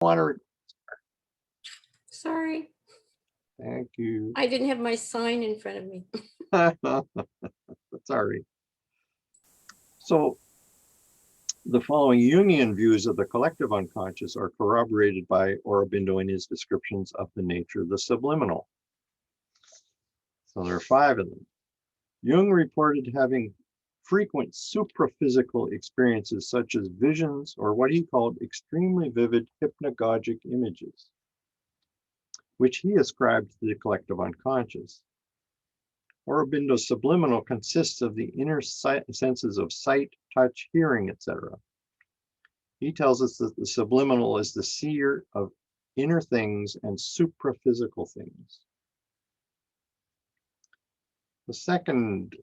Want to? Sorry. Thank you. I didn't have my sign in front of me. That's all right. So the following Jungian views of the collective unconscious are corroborated by Aurobindo in his descriptions of the nature of the subliminal. So there are 5 of them. Jung reported having frequent supraphysical experiences such as visions or what he called extremely vivid hypnagogic images, which he ascribed to the collective unconscious. Aurobindo's subliminal consists of the inner senses of sight, touch, hearing, etc. He tells us that the subliminal is the seer of inner things and supraphysical things. The second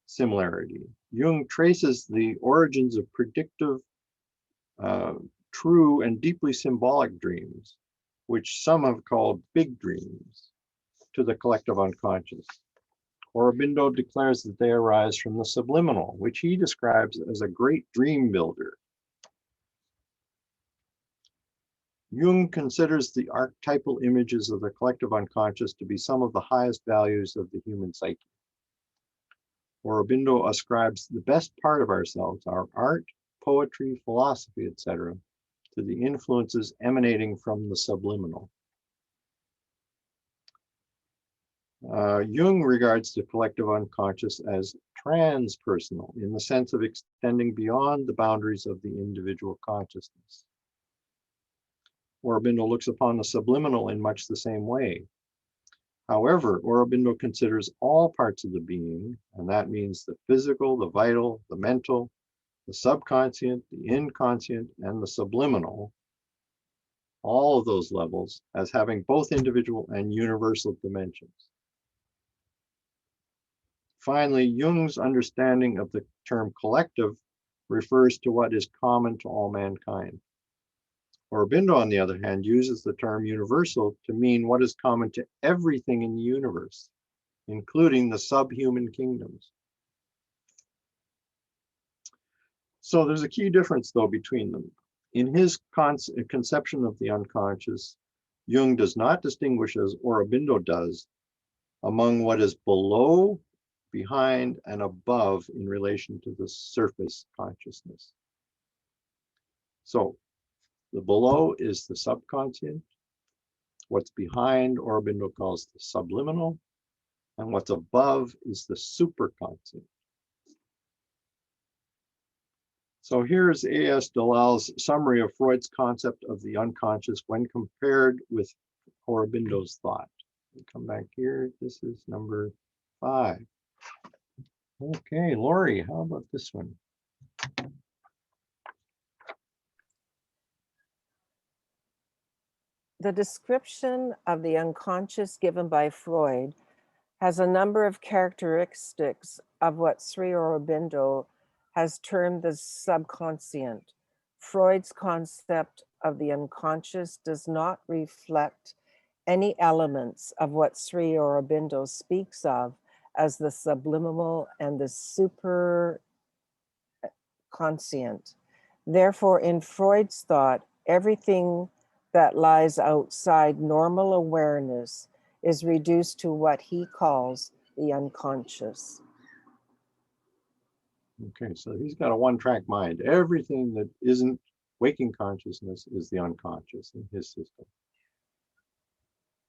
similarity, Jung traces the origins of predictive, true and deeply symbolic dreams, which some have called big dreams, to the collective unconscious. Aurobindo declares that they arise from the subliminal, which he describes as a great dream builder. Jung considers the archetypal images of the collective unconscious to be some of the highest values of the human psyche. Aurobindo ascribes the best part of ourselves, our art, poetry, philosophy, etc., to the influences emanating from the subliminal. Jung regards the collective unconscious as transpersonal in the sense of extending beyond the boundaries of the individual consciousness. Aurobindo looks upon the subliminal in much the same way. However, Aurobindo considers all parts of the being, and that means the physical, the vital, the mental, the subconscient, the inconscient, and the subliminal, all of those levels, as having both individual and universal dimensions. Finally, Jung's understanding of the term collective refers to what is common to all mankind. Aurobindo, on the other hand, uses the term universal to mean what is common to everything in the universe, including the subhuman kingdoms. So there's a key difference, though, between them. In his conception of the unconscious, Jung does not distinguish, as Aurobindo does, among what is below, behind, and above in relation to the surface consciousness. So the below is the subconscient. What's behind, Aurobindo calls the subliminal, and what's above is the superconscient. So here's A.S. Dalal's summary of Freud's concept of the unconscious when compared with Aurobindo's thought. We come back here. This is number 5. Okay, Lori, how about this one? The description of the unconscious given by Freud has a number of characteristics of what Sri Aurobindo has termed the subconscient. Freud's concept of the unconscious does not reflect any elements of what Sri Aurobindo speaks of as the subliminal and the superconscient. Therefore, in Freud's thought, everything that lies outside normal awareness is reduced to what he calls the unconscious. Okay, so he's got a one-track mind. Everything that isn't waking consciousness is the unconscious in his system.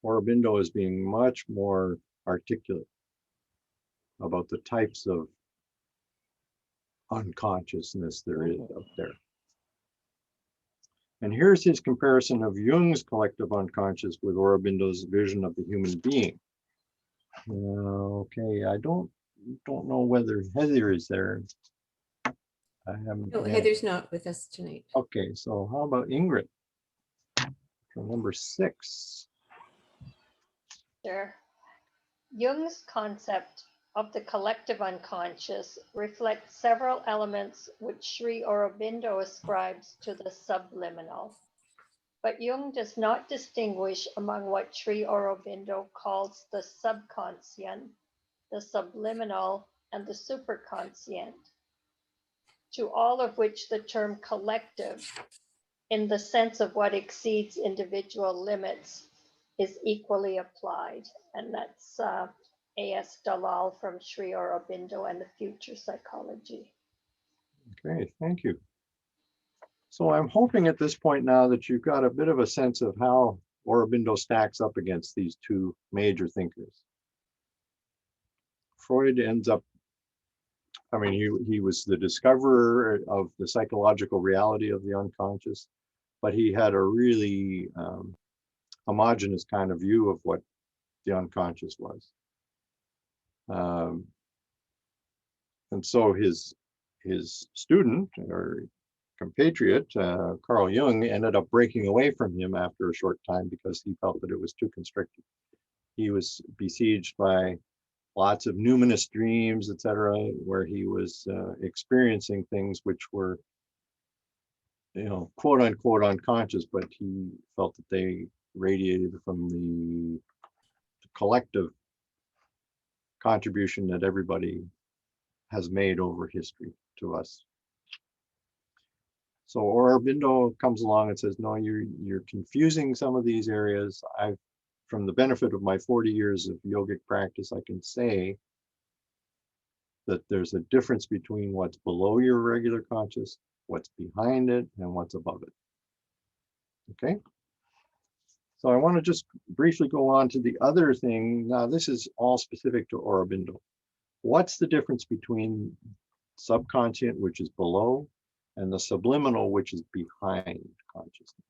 Aurobindo is being much more articulate about the types of unconsciousness there is out there. And here's his comparison of Jung's collective unconscious with Aurobindo's vision of the human being. Okay, I don't know whether Heather is there. I haven't. No, Heather's not with us tonight. Okay, so how about Ingrid? For number 6. Sure. Jung's concept of the collective unconscious reflects several elements which Sri Aurobindo ascribes to the subliminal. But Jung does not distinguish among what Sri Aurobindo calls the subconscient, the subliminal, and the superconscient, to all of which the term collective in the sense of what exceeds individual limits is equally applied. And that's A.S. Dalal from Sri Aurobindo and the Future Psychology. Okay, thank you. So I'm hoping at this point now that you've got a bit of a sense of how Aurobindo stacks up against these two major thinkers. Freud ends up, I mean, he was the discoverer of the psychological reality of the unconscious, but he had a really homogeneous kind of view of what the unconscious was. And so his student or compatriot, Carl Jung, ended up breaking away from him after a short time because he felt that it was too constricted. He was besieged by lots of numinous dreams, etc., where he was experiencing things which were, quote unquote unconscious, but he felt that they radiated from the collective contribution that everybody has made over history to us. So Aurobindo comes along and says, no, you're confusing some of these areas. From the benefit of my 40 years of yogic practice, I can say that there's a difference between what's below your regular conscious, what's behind it, and what's above it. Okay? So I want to just briefly go on to the other thing. Now, this is all specific to Aurobindo. What's the difference between subconscient, which is below, and the subliminal, which is behind consciousness?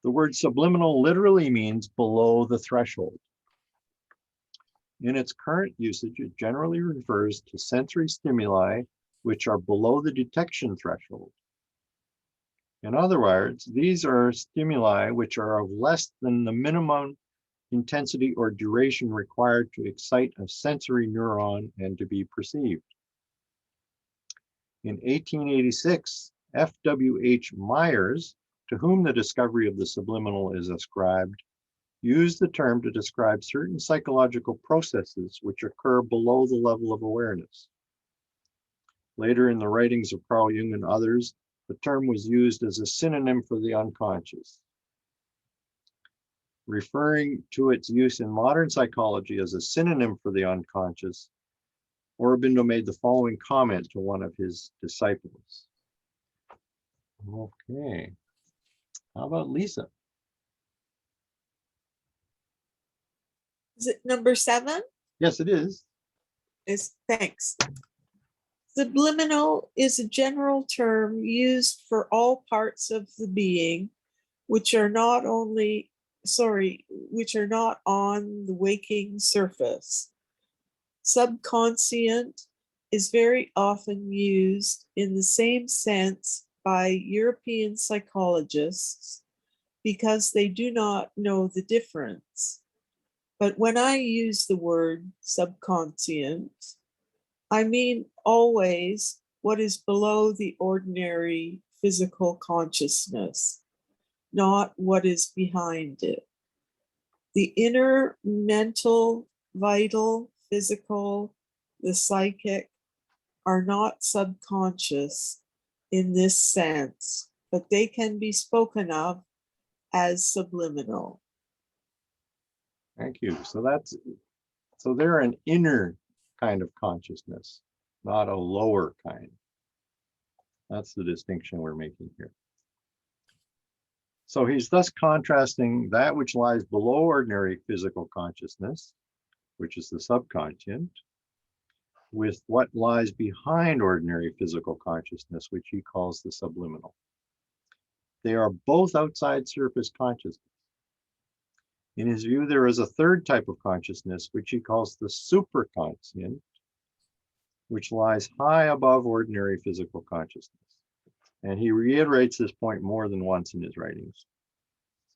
The word subliminal literally means below the threshold. In its current usage, it generally refers to sensory stimuli which are below the detection threshold. In other words, these are stimuli which are of less than the minimum intensity or duration required to excite a sensory neuron and to be perceived. In 1886, F.W.H. Myers, to whom the discovery of the subliminal is ascribed, used the term to describe certain psychological processes which occur below the level of awareness. Later in the writings of Carl Jung and others, the term was used as a synonym for the unconscious. Referring to its use in modern psychology as a synonym for the unconscious, Aurobindo made the following comment to one of his disciples. Okay, how about Lisa? Is it number 7? Yes, it is. Thanks. Subliminal is a general term used for all parts of the being, which are not on the waking surface. Subconscient is very often used in the same sense by European psychologists because they do not know the difference. But when I use the word subconscient, I mean always what is below the ordinary physical consciousness, not what is behind it. The inner, mental, vital, physical, the psychic are not subconscious in this sense, but they can be spoken of as subliminal. Thank you. So they're an inner kind of consciousness, not a lower kind. That's the distinction we're making here. So he's thus contrasting that which lies below ordinary physical consciousness, which is the subconscient, with what lies behind ordinary physical consciousness, which he calls the subliminal. They are both outside surface consciousness. In his view, there is a third type of consciousness, which he calls the superconscient, which lies high above ordinary physical consciousness. And he reiterates this point more than once in his writings.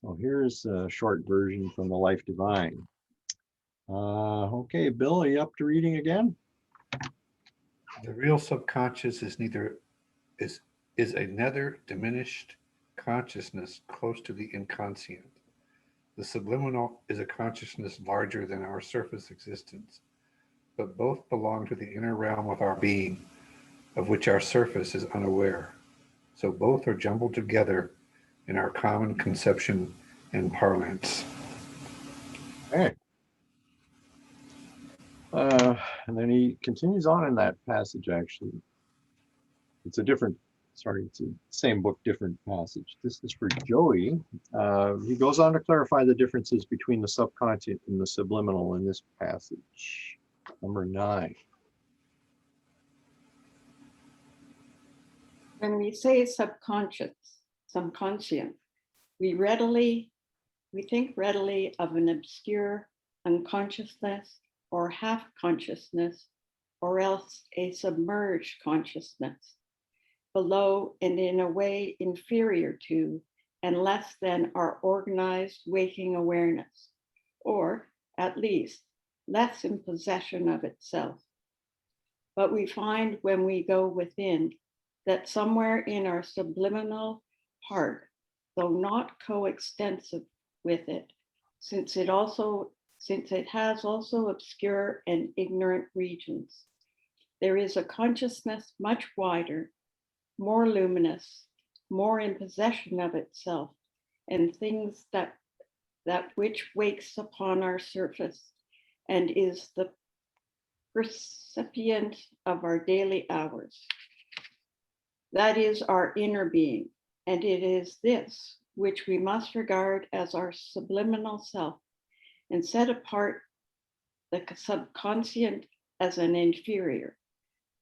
So here's a short version from the Life Divine. Okay, Bill, are you up to reading again? The real subconscious is another diminished consciousness close to the inconscient. The subliminal is a consciousness larger than our surface existence, but both belong to the inner realm of our being, of which our surface is unaware. so both are jumbled together in our common conception and parlance. Okay. And then he continues on in that passage, actually. It's a different, sorry, it's the same book, different passage. This is for Joey. He goes on to clarify the differences between the subconscient and the subliminal in this passage. Number 9. When we say subconscious, subconscient, we think readily of an obscure unconsciousness or half consciousness, or else a submerged consciousness, below and in a way inferior to and less than our organized waking awareness, or at least less in possession of itself. But we find when we go within that somewhere in our subliminal part, though not coextensive with it, since it has also obscure and ignorant regions, there is a consciousness much wider, more luminous, more in possession of itself, and things that which wakes upon our surface and is the recipient of our daily hours. That is our inner being, and it is this which we must regard as our subliminal self and set apart the subconscient as an inferior,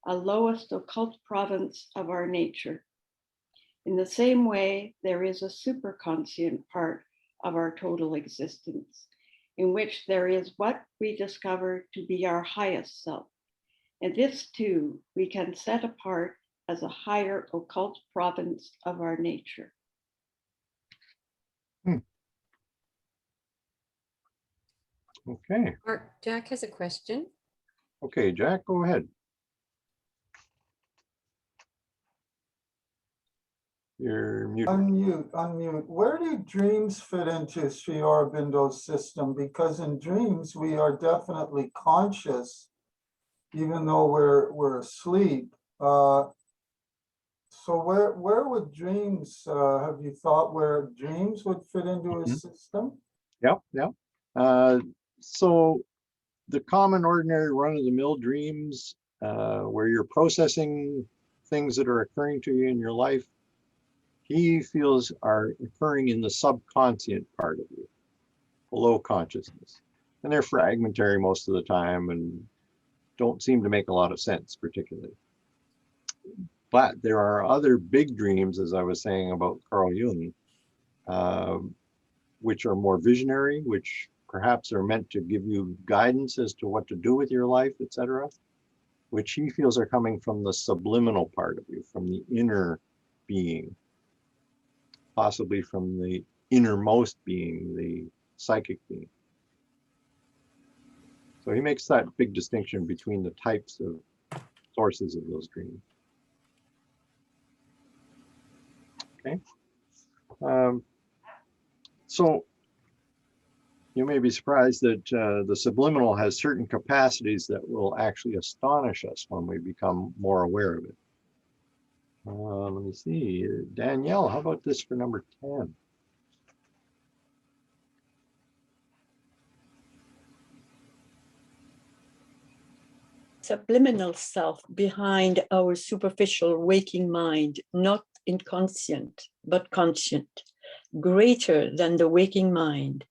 a lowest occult province of our nature. In the same way, there is a superconscient part of our total existence, in which there is what we discover to be our highest self. And this too, we can set apart as a higher occult province of our nature. Okay. Jack has a question. Okay, Jack, go ahead. You're muted. Unmute. Where do dreams fit into Sri Aurobindo's system? Because in dreams, we are definitely conscious, even though we're asleep. So where would dreams, have you thought where dreams would fit into his system? Yep. So the common, ordinary, run-of-the-mill dreams, where you're processing things that are occurring to you in your life, he feels are occurring in the subconscient part of you, below consciousness. And they're fragmentary most of the time and don't seem to make a lot of sense particularly. But there are other big dreams, as I was saying about Carl Jung, which are more visionary, which perhaps are meant to give you guidance as to what to do with your life, etc., which he feels are coming from the subliminal part of you, from the inner being, possibly from the innermost being, the psychic being. So he makes that big distinction between the types of sources of those dreams. Okay. So you may be surprised that the subliminal has certain capacities that will actually astonish us when we become more aware of it. Let me see. Danielle, how about this for number 10? Subliminal self behind our superficial waking mind, not inconscient, but conscient, greater than the waking mind,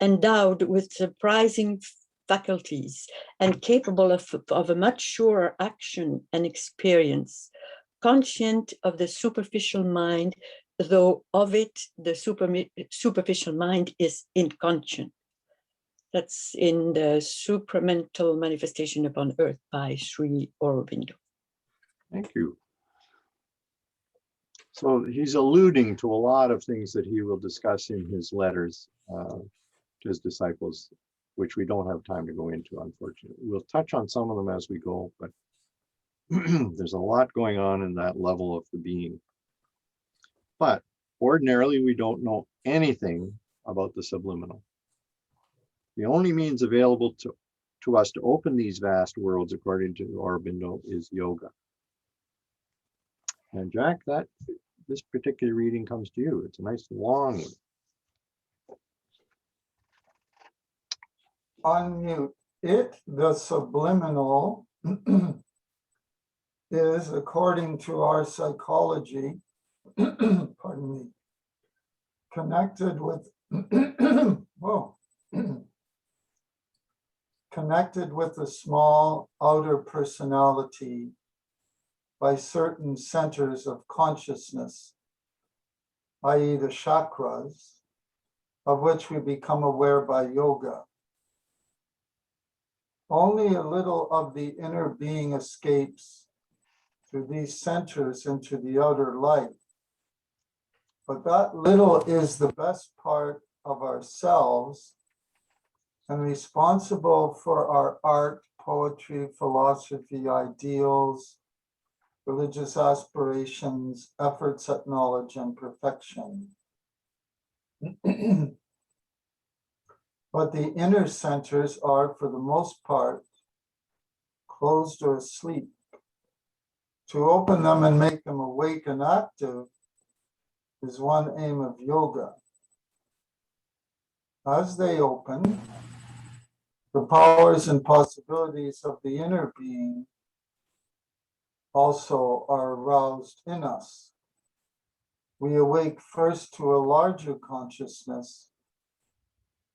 endowed with surprising faculties and capable of a much surer action and experience, conscient of the superficial mind, though of it the superficial mind is inconscient. That's in the Supramental Manifestation upon Earth by Sri Aurobindo. Thank you. So he's alluding to a lot of things that he will discuss in his letters to his disciples, which we don't have time to go into, unfortunately. We'll touch on some of them as we go, but there's a lot going on in that level of the being. But ordinarily, we don't know anything about the subliminal. The only means available to us to open these vast worlds, according to Aurobindo, is yoga. And Jack, that this particular reading comes to you. It's a nice long one. Unmute. It, the subliminal, is, according to our psychology, pardon me, connected with, whoa, connected with the small outer personality by certain centers of consciousness, i.e. the chakras, of which we become aware by yoga. Only a little of the inner being escapes through these centers into the outer light. But that little is the best part of ourselves and responsible for our art, poetry, philosophy, ideals, religious aspirations, efforts at knowledge and perfection. But the inner centers are, for the most part, closed or asleep. To open them and make them awake and active is one aim of yoga. As they open, the powers and possibilities of the inner being also are aroused in us. We awake first to a larger consciousness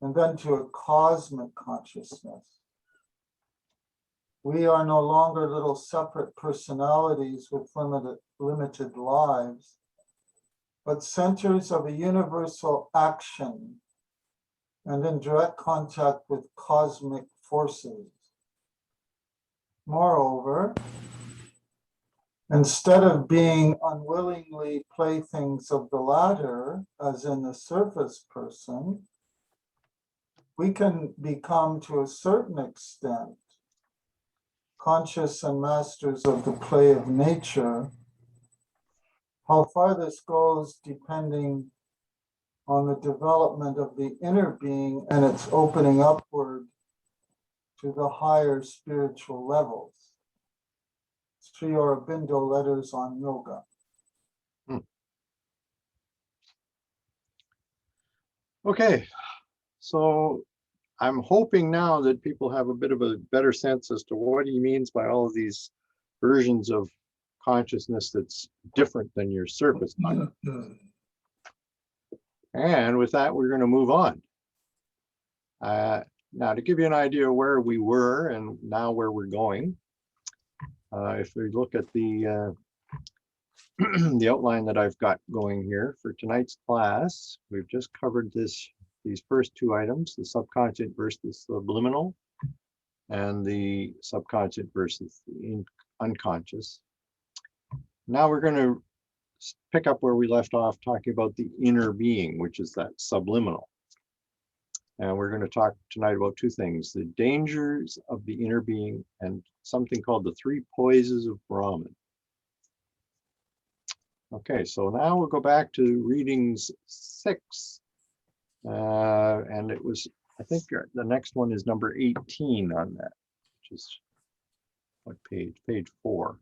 and then to a cosmic consciousness. We are no longer little separate personalities with limited lives, but centers of a universal action and in direct contact with cosmic forces. Moreover, instead of being unwillingly playthings of the latter, as in the surface person, we can become, to a certain extent, conscious and masters of the play of nature. How far this goes depending on the development of the inner being and its opening upward to the higher spiritual levels. Sri Aurobindo Letters on Yoga. Okay, so I'm hoping now that people have a bit of a better sense as to what he means by all of these versions of consciousness that's different than your surface mind. And with that, we're going to move on. Now, to give you an idea of where we were and now where we're going, if we look at the the outline that I've got going here for tonight's class, we've just covered these first two items, the subconscious versus the subliminal, and the subconscious versus the unconscious. Now we're going to pick up where we left off talking about the inner being, which is that subliminal. And we're going to talk tonight about two things, the dangers of the inner being and something called the three poises of Brahman. Okay, so now we'll go back to readings 6. And it was, I think the next one is number 18 on that, which is what page? Page 4.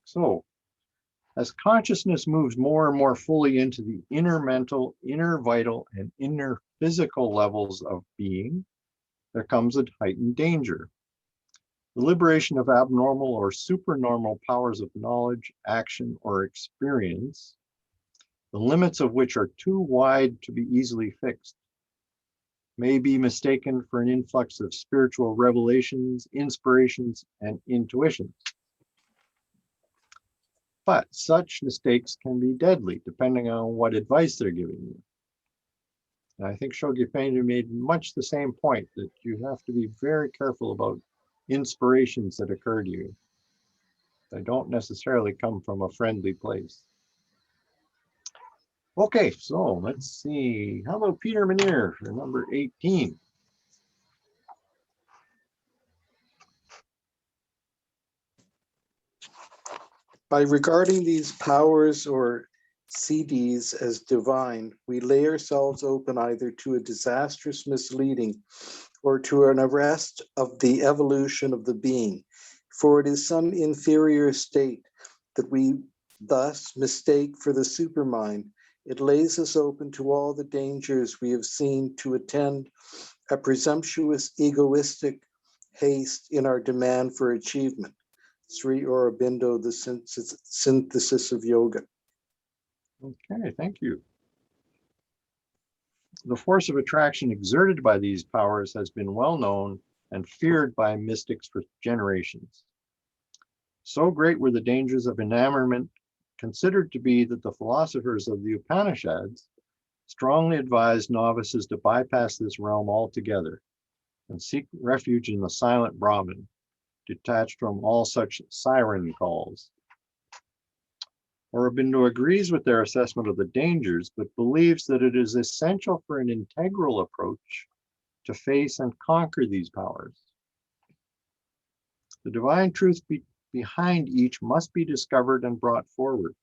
So, as consciousness moves more and more fully into the inner mental, inner vital, and inner physical levels of being, there comes a heightened danger. The liberation of abnormal or supernormal powers of knowledge, action, or experience, the limits of which are too wide to be easily fixed, may be mistaken for an influx of spiritual revelations, inspirations, and intuitions. But such mistakes can be deadly, depending on what advice they're giving you. And I think Shoghi Painter made much the same point, that you have to be very careful about inspirations that occur to you. They don't necessarily come from a friendly place. Okay, so let's see. How about Peter Manier for number 18? By regarding these powers or CDs as divine, we lay ourselves open either to a disastrous misleading or to an arrest of the evolution of the being, for it is some inferior state that we thus mistake for the supermind. It lays us open to all the dangers we have seen to attend a presumptuous, egoistic haste in our demand for achievement. Sri Aurobindo, the synthesis of yoga. Okay, thank you. The force of attraction exerted by these powers has been well known and feared by mystics for generations. So great were the dangers of enamorment considered to be that the philosophers of the Upanishads strongly advised novices to bypass this realm altogether and seek refuge in the silent Brahman, detached from all such siren calls. Aurobindo agrees with their assessment of the dangers, but believes that it is essential for an integral approach to face and conquer these powers. The divine truth behind each must be discovered and brought forward.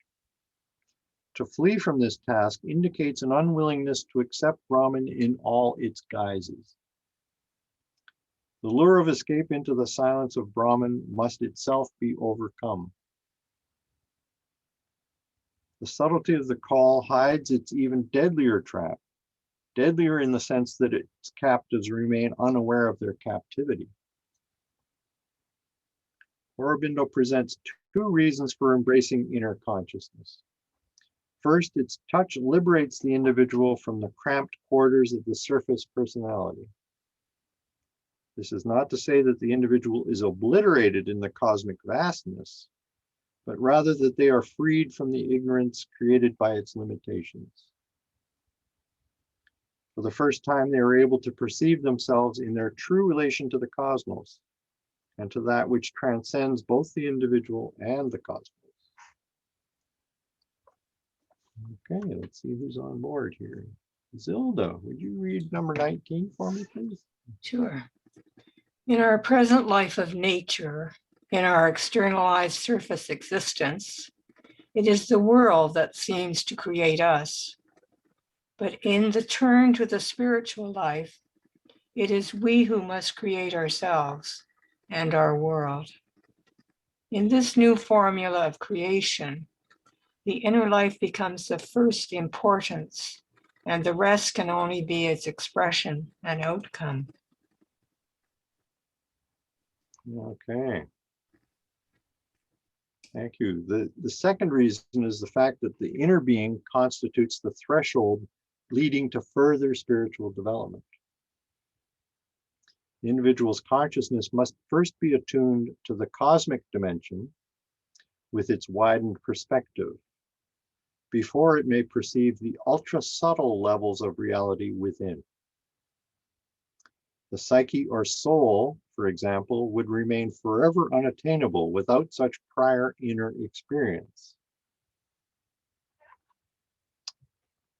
To flee from this task indicates an unwillingness to accept Brahman in all its guises. The lure of escape into the silence of Brahman must itself be overcome. The subtlety of the call hides its even deadlier trap, deadlier in the sense that its captives remain unaware of their captivity. Aurobindo presents two reasons for embracing inner consciousness. First, its touch liberates the individual from the cramped quarters of the surface personality. This is not to say that the individual is obliterated in the cosmic vastness, but rather that they are freed from the ignorance created by its limitations. For the first time, they are able to perceive themselves in their true relation to the cosmos and to that which transcends both the individual and the cosmos. Okay, let's see who's on board here. Zilda, would you read number 19 for me, please? Sure. In our present life of nature, in our externalized surface existence, it is the world that seems to create us. But in the turn to the spiritual life, it is we who must create ourselves and our world. In this new formula of creation, the inner life becomes the first importance, and the rest can only be its expression and outcome. Okay. Thank you. The second reason is the fact that the inner being constitutes the threshold leading to further spiritual development. The individual's consciousness must first be attuned to the cosmic dimension with its widened perspective before it may perceive the ultra subtle levels of reality within. The psyche or soul, for example, would remain forever unattainable without such prior inner experience.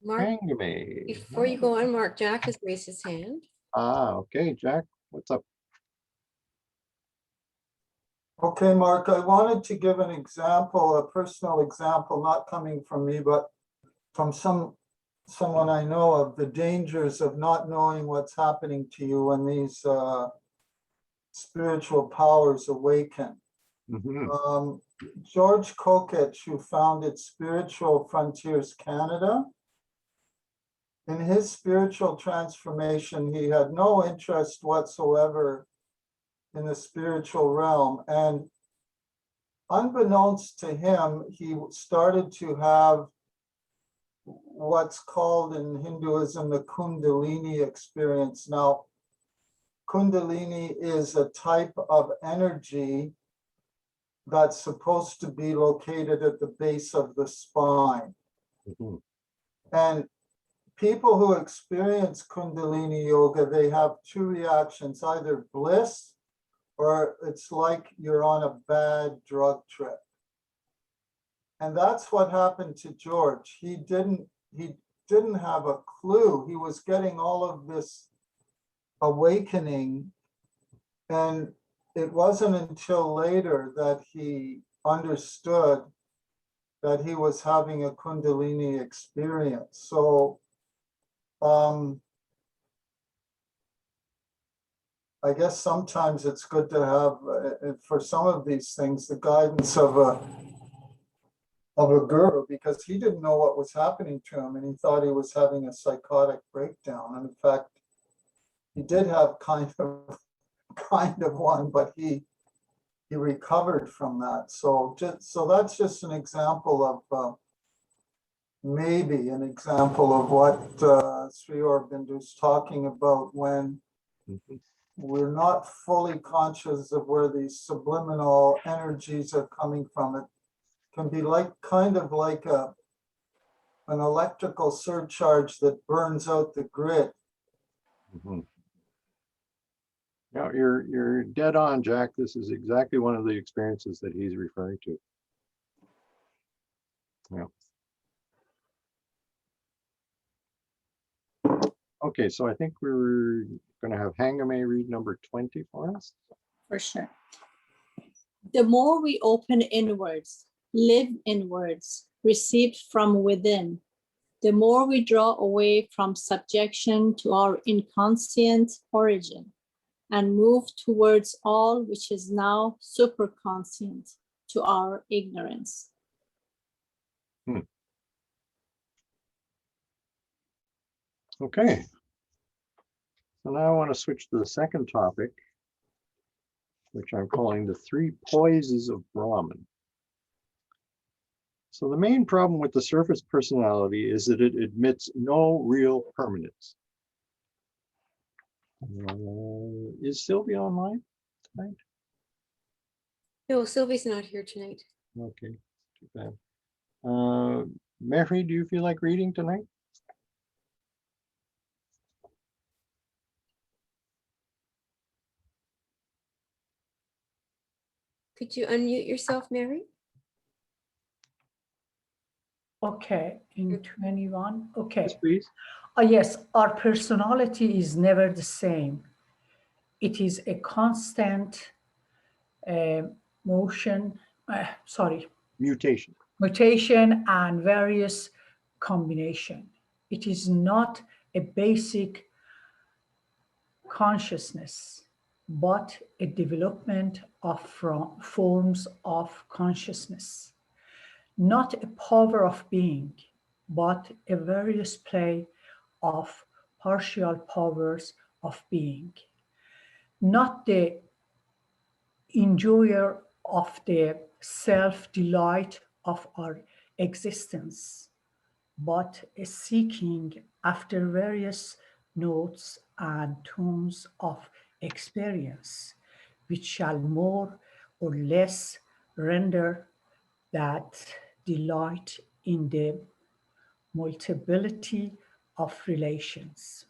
Mark, Hangame. before you go on, Mark, Jack has raised his hand. Okay, Jack, what's up? Okay, Mark, I wanted to give an example, a personal example, not coming from me, but from someone I know, of the dangers of not knowing what's happening to you when these spiritual powers awaken. Mhm. George Kokich, who founded Spiritual Frontiers Canada, in his spiritual transformation, he had no interest whatsoever in the spiritual realm. And unbeknownst to him, he started to have what's called in Hinduism the Kundalini experience. Now, Kundalini is a type of energy that's supposed to be located at the base of the spine. Mhm. And people who experience Kundalini yoga, they have two reactions, either bliss or it's like you're on a bad drug trip. And that's what happened to George. He didn't have a clue. He was getting all of this awakening, and it wasn't until later that he understood that he was having a Kundalini experience. So I guess sometimes it's good to have, for some of these things, the guidance of of a guru because he didn't know what was happening to him and he thought he was having a psychotic breakdown. And in fact, he did have kind of one, but he recovered from that. So that's just an example of maybe an example of what Sri Aurobindo's talking about when we're not fully conscious of where these subliminal energies are coming from. It can be like kind of like an electrical surcharge that burns out the grid. Mhm. Yeah, you're dead on, Jack. This is exactly one of the experiences that he's referring to. Yeah. Okay, so I think we're going to have Hangame read number 20 for us. For sure. The more we open inwards, live inwards, receive from within, the more we draw away from subjection to our inconscient origin and move towards all which is now superconscient to our ignorance. Okay. So now I want to switch to the second topic, which I'm calling the 3 poises of Brahman. So the main problem with the surface personality is that it admits no real permanence. Is Sylvia online tonight? No, Sylvie's not here tonight. Okay, too bad. Mary, do you feel like reading tonight? Could you unmute yourself, Mary? Okay, in 21, okay. Yes, please. Yes, our personality is never the same. It is a constant mutation and various combination. It is not a basic consciousness, but a development of forms of consciousness. Not a power of being, but a various play of partial powers of being. Not the enjoyer of the self-delight of our existence, but a seeking after various notes and tones of experience, which shall more or less render that delight in the multiplicity of relations.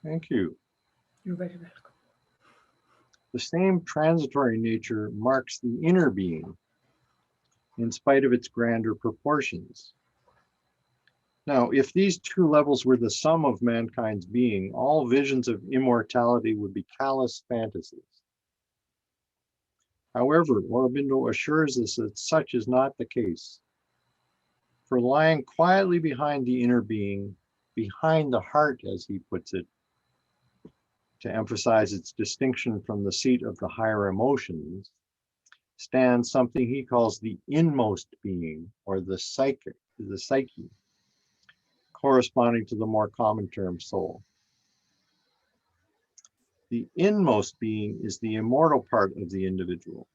Thank you. You're very welcome. The same transitory nature marks the inner being, in spite of its grander proportions. Now, if these 2 levels were the sum of mankind's being, all visions of immortality would be callous fantasies. However, Aurobindo assures us that such is not the case. For lying quietly behind the inner being, behind the heart, as he puts it, to emphasize its distinction from the seat of the higher emotions, stands something he calls the inmost being, or the psyche, corresponding to the more common term soul. The inmost being is the immortal part of the individual.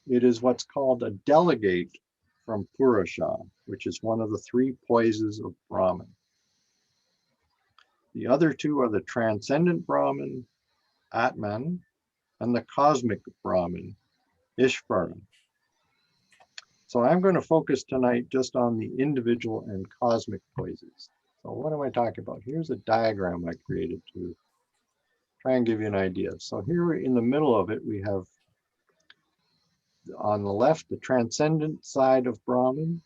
It is what's called a delegate from Purusha, which is one of the 3 poises of Brahman. The other 2 are the transcendent Brahman, Atman, and the cosmic Brahman, Ishvara. So I'm going to focus tonight just on the individual and cosmic poises. So what am I talking about? Here's a diagram I created to try and give you an idea. So here in the middle of it, we have on the left, the transcendent side of Brahman.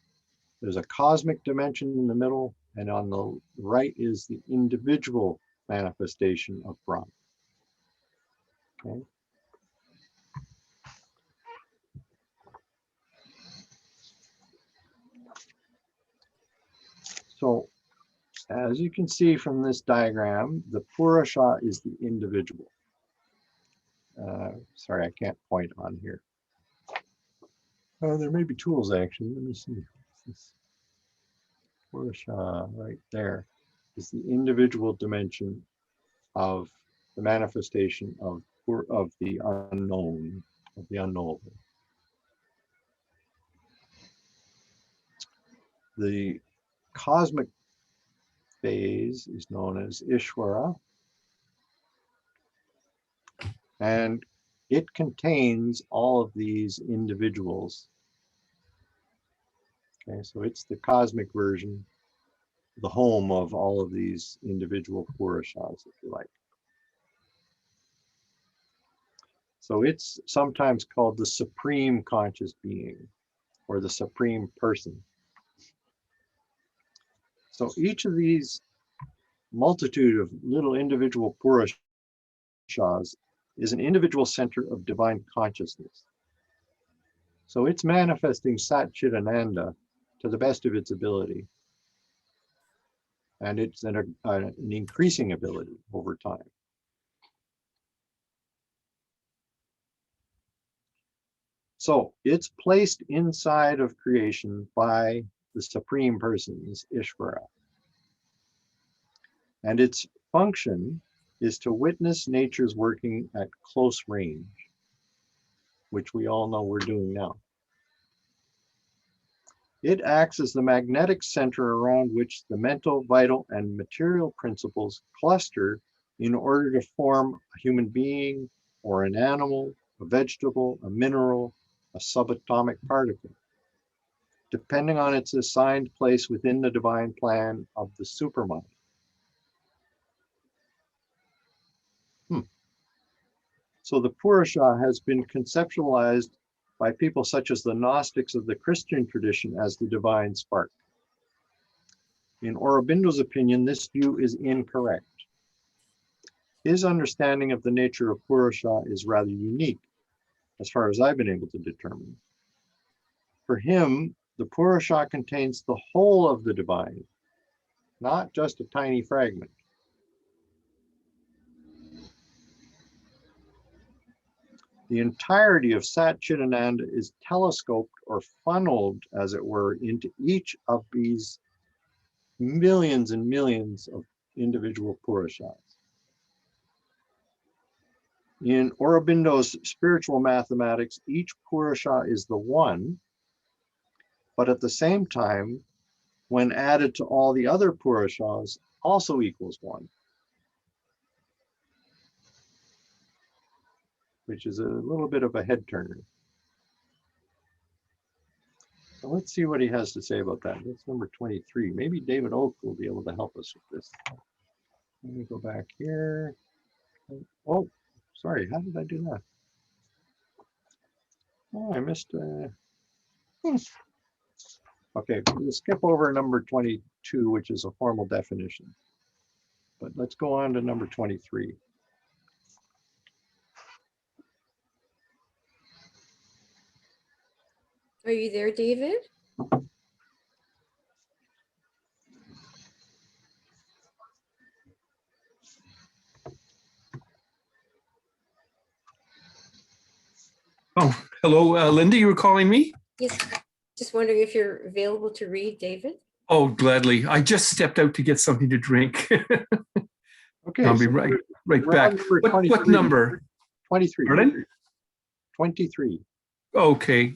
There's a cosmic dimension in the middle, and on the right is the individual manifestation of Brahman. Okay. So as you can see from this diagram, the Purusha is the individual. sorry, I can't point on here. There may be tools actually. Let me see. This Purusha right there is the individual dimension of the manifestation of the unknown, of the unknowable. The cosmic phase is known as Ishvara, and it contains all of these individuals. Okay, so it's the cosmic version, the home of all of these individual Purushas, if you like. So it's sometimes called the supreme conscious being or the supreme person. So each of these multitude of little individual Purushas is an individual center of divine consciousness. So it's manifesting Sat Chit Ananda to the best of its ability. And it's an increasing ability over time. So it's placed inside of creation by the supreme persons, Ishvara. And its function is to witness nature's working at close range, which we all know we're doing now. It acts as the magnetic center around which the mental, vital, and material principles cluster in order to form a human being or an animal, a vegetable, a mineral, a subatomic particle, depending on its assigned place within the divine plan of the supermind. So the Purusha has been conceptualized by people such as the Gnostics of the Christian tradition as the divine spark. In Aurobindo's opinion, this view is incorrect. His understanding of the nature of Purusha is rather unique, as far as I've been able to determine. For him, the Purusha contains the whole of the divine, not just a tiny fragment. The entirety of Sat Chit Ananda is telescoped or funneled, as it were, into each of these millions and millions of individual Purushas. In Aurobindo's spiritual mathematics, each Purusha is the one, but at the same time, when added to all the other Purushas, also equals one, which is a little bit of a head turner. So let's see what he has to say about that. That's number 23. Maybe David Oak will be able to help us with this. Let me go back here. Oh, sorry, how did I do that? Oh, I missed. Okay, we'll skip over number 22, which is a formal definition. But let's go on to number 23. Are you there, David? Oh, hello, Linda, you were calling me? Yes. Just wondering if you're available to read, David? Oh, gladly. I just stepped out to get something to drink. Okay, I'll be so right we're back. on number What number? 23. Pardon? 23. Okay.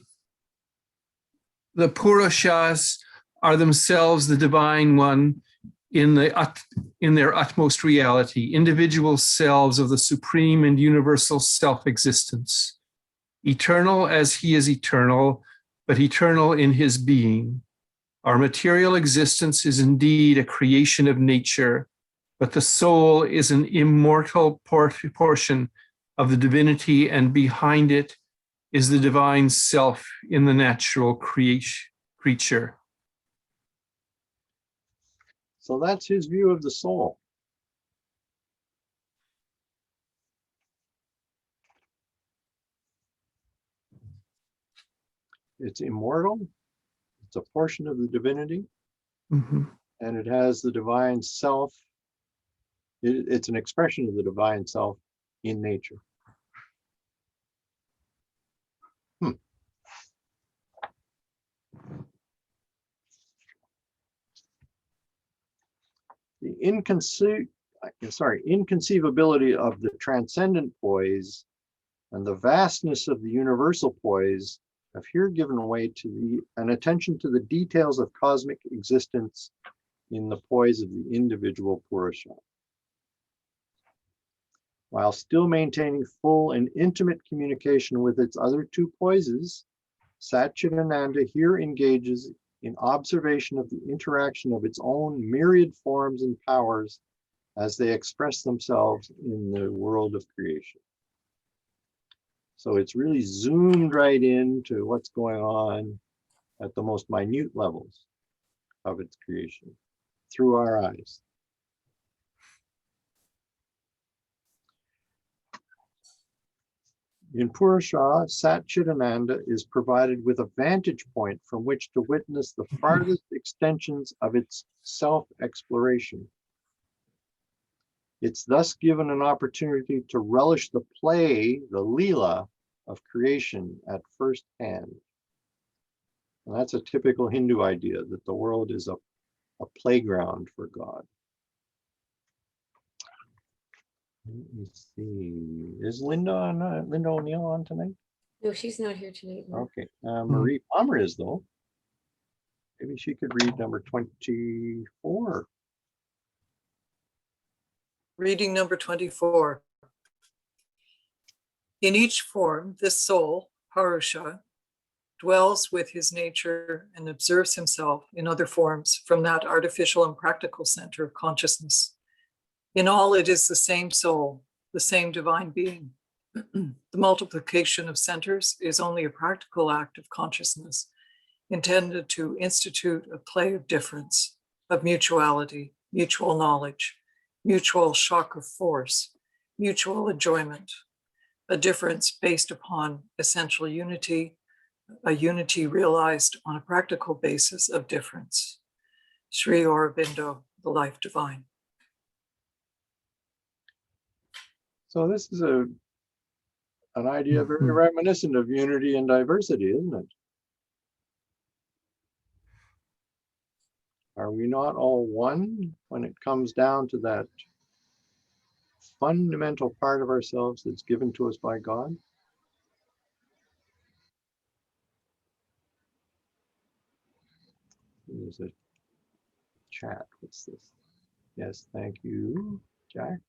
The Purushas are themselves the divine one in their utmost reality, individual selves of the supreme and universal self-existence, eternal as he is eternal, but eternal in his being. Our material existence is indeed a creation of nature, but the soul is an immortal portion of the divinity, and behind it is the divine self in the natural creature. So that's his view of the soul. It's immortal. It's a portion of the divinity. Mm-hmm. And it has the divine self. It's an expression of the divine self in nature. inconceivability of the transcendent poise and the vastness of the universal poise have here given way to an attention to the details of cosmic existence in the poise of the individual Purusha. While still maintaining full and intimate communication with its other two poises, Satchidananda here engages in observation of the interaction of its own myriad forms and powers as they express themselves in the world of creation. So it's really zoomed right into what's going on at the most minute levels of its creation through our eyes. In Purusha, Satchidananda is provided with a vantage point from which to witness the farthest extensions of its self-exploration. It's thus given an opportunity to relish the play, the lila, of creation at first hand. And that's a typical Hindu idea, that the world is a playground for God. Let me see. Is Linda O'Neill on tonight? No, she's not here tonight. no. Okay. Marie Palmer is, though. Maybe she could read number 24. Reading number 24. In each form, this soul, Purusha, dwells with his nature and observes himself in other forms from that artificial and practical center of consciousness. In all, it is the same soul, the same divine being. The multiplication of centers is only a practical act of consciousness intended to institute a play of difference, of mutuality, mutual knowledge, mutual shock of force, mutual enjoyment, a difference based upon essential unity, a unity realized on a practical basis of difference. Sri Aurobindo, the Life Divine. So this is an idea very reminiscent of unity and diversity, isn't it? Are we not all one when it comes down to that fundamental part of ourselves that's given to us by God? There's a chat. What's this? Yes, thank you, Jack.